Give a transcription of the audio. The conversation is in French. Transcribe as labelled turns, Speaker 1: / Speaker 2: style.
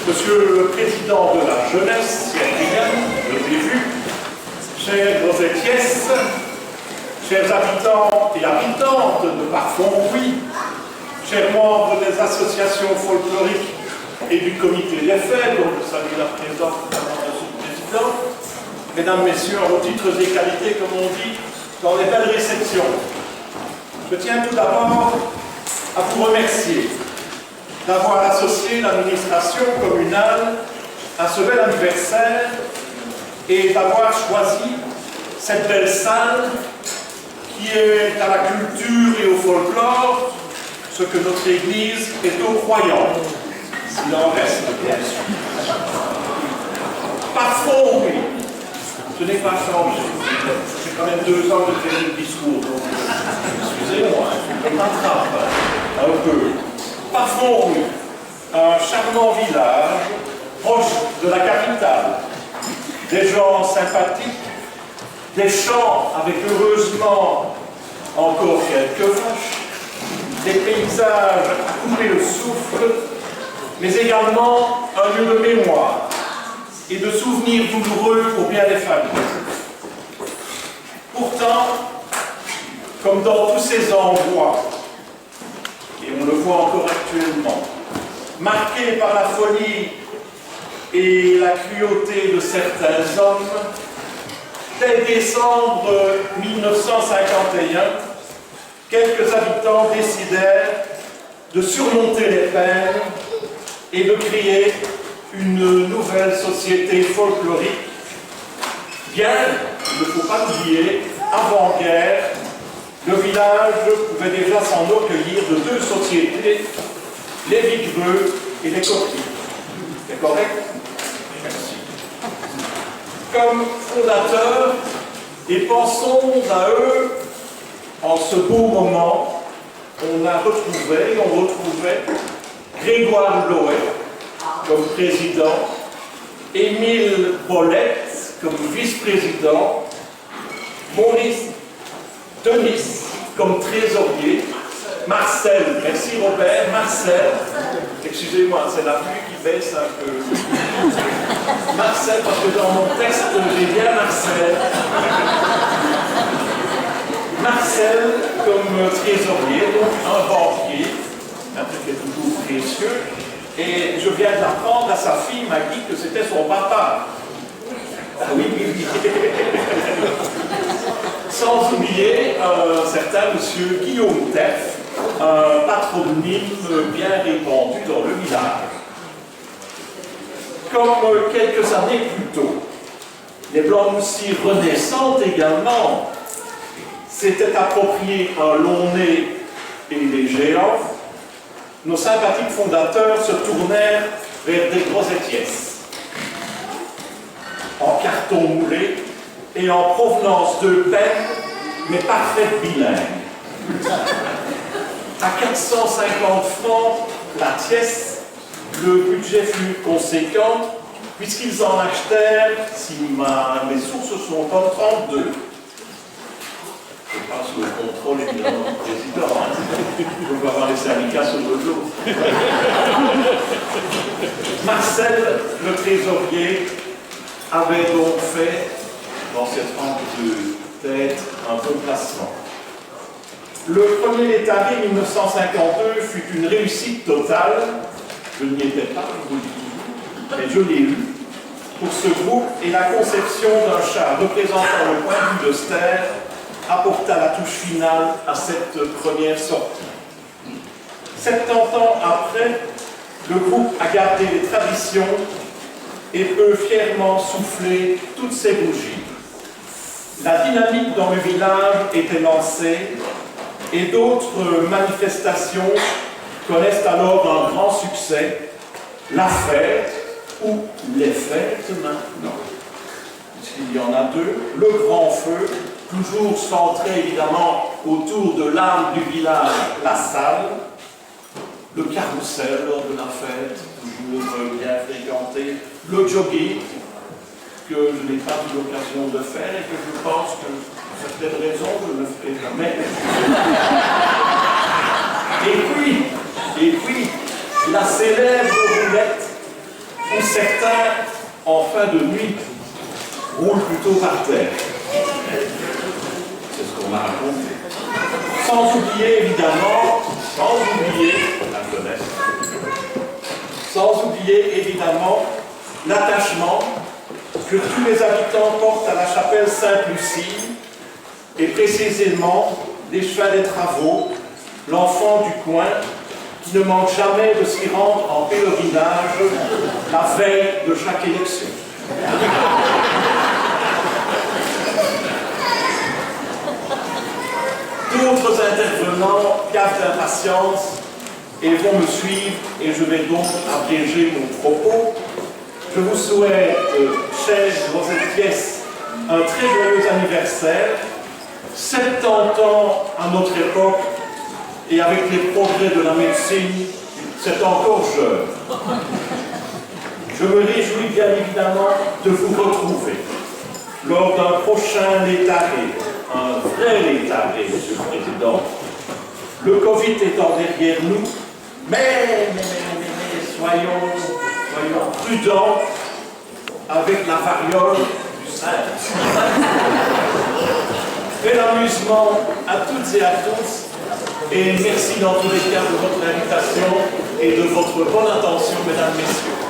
Speaker 1: Monsieur le Président de la Jeunesse, je l'ai vu, chers Rosettiès, chers habitants et habitantes de Parfonds-Rouy, chers membres des associations folkloriques et du comité des fêtes, dont je salue la présence notamment de Monsieur le Président, Mesdames, Messieurs, en vos titres et qualités, comme on dit, dans les belles réceptions. Je tiens tout d'abord à vous remercier d'avoir associé l'administration communale à ce bel anniversaire et d'avoir choisi cette belle salle qui est à la culture et au folklore ce que notre Église est aux croyants, s'il en reste bien sûr. Parfois, oui, ce n'est pas changé. C'est quand même 2 ans que j'ai fait le discours, donc excusez-moi, je me rattrape un peu. Parfois, oui, un charmant village proche de la capitale, des gens sympathiques, des champs avec heureusement encore quelques vaches, des paysages à couper le souffle, mais également un lieu de mémoire et de souvenirs douloureux pour bien des familles. Pourtant, comme dans tous ces endroits, et on le voit encore actuellement, marqués par la folie et la cruauté de certains hommes, dès décembre 1951, quelques habitants décidèrent de surmonter les peines et de créer une nouvelle société folklorique. Bien, il ne faut pas l'oublier, avant-guerre, le village pouvait déjà s'en accueillir de 2 sociétés, les Vigreux et les Coquilles. C'est correct? Merci. Comme fondateurs, et pensons à eux, en ce beau moment, on retrouvait Grégoire Loé comme président, Émile Bolette comme vice-président, Maurice Denis comme trésorier, Marcel, merci Robert, Marcel, excusez-moi, c'est la vue qui baisse un peu. Marcel, parce que dans mon texte, j'ai bien Marcel. Marcel comme trésorier, donc un banquier, un truc qui est toujours précieux, et je viens d'apprendre à sa fille, m'a dit que c'était son papa. Ah oui, oui, oui. Sans oublier un certain monsieur Guillaume Teff, un patronyme bien répandu dans le village. Comme quelques années plus tôt, les Blancs-Moussis renaissantes également s'étaient appropriés un long nez et les géants, nos sympathiques fondateurs se tournèrent vers des Rosettiès, en carton moulé et en provenance de peine, mais parfaite bilingue. À 450 francs la pièce, le budget fut conséquent, puisqu'ils en achetèrent, si mes sources sont en 32. Je passe sous le contrôle évidemment du président. Je peux avoir les syndicats sur le dos. Marcel, le trésorier, avait donc fait, dans cette rampe de tête, un bon placement. Le 1er Létari 1952 fut une réussite totale. Je n'y étais pas, je vous le dis, mais je l'ai eu, pour ce groupe, et la conception d'un char représentant le point de vue de Ster apporta la touche finale à cette première sortie. 70 ans après, le groupe a gardé les traditions et peut fièrement souffler toutes ses bougies. La dynamique dans le village était lancée et d'autres manifestations connaissent alors un grand succès, la fête ou les fêtes maintenant, puisqu'il y en a 2, le grand feu, toujours centré évidemment autour de l'âme du village, la salle, le carrousel lors de la fête, toujours bien fréquenté, le jogging, que je n'ai pas eu l'occasion de faire et que je pense que, pour certaines raisons, je ne ferai jamais. Et puis, la célèbre roulette certains, en fin de nuit, roulent plutôt par terre. C'est ce qu'on m'a raconté. Sans oublier, évidemment, la jeunesse, sans oublier, évidemment, l'attachement que tous les habitants portent à la chapelle Sainte-Lucie, et précisément les chevals des travaux, l'enfant du coin, qui ne manque jamais de s'y rendre en pèlerinage la veille de chaque élection. D'autres intervenants piaffent d'impatience et vont me suivre, et je vais donc abréger mon propos. Je vous souhaite, chers Rosette Pièce, un très joyeux anniversaire, 70 ans à notre époque, et avec les progrès de la médecine, c'est encore jeune. Je me réjouis bien évidemment de vous retrouver lors d'un prochain létaré, un vrai létaré, Monsieur le Président. Le Covid étant derrière nous, mais soyons prudents avec la variole du singe. Bel amusement à toutes et à tous, et merci dans tous les cas de votre invitation et de votre bonne intention, mesdames, messieurs.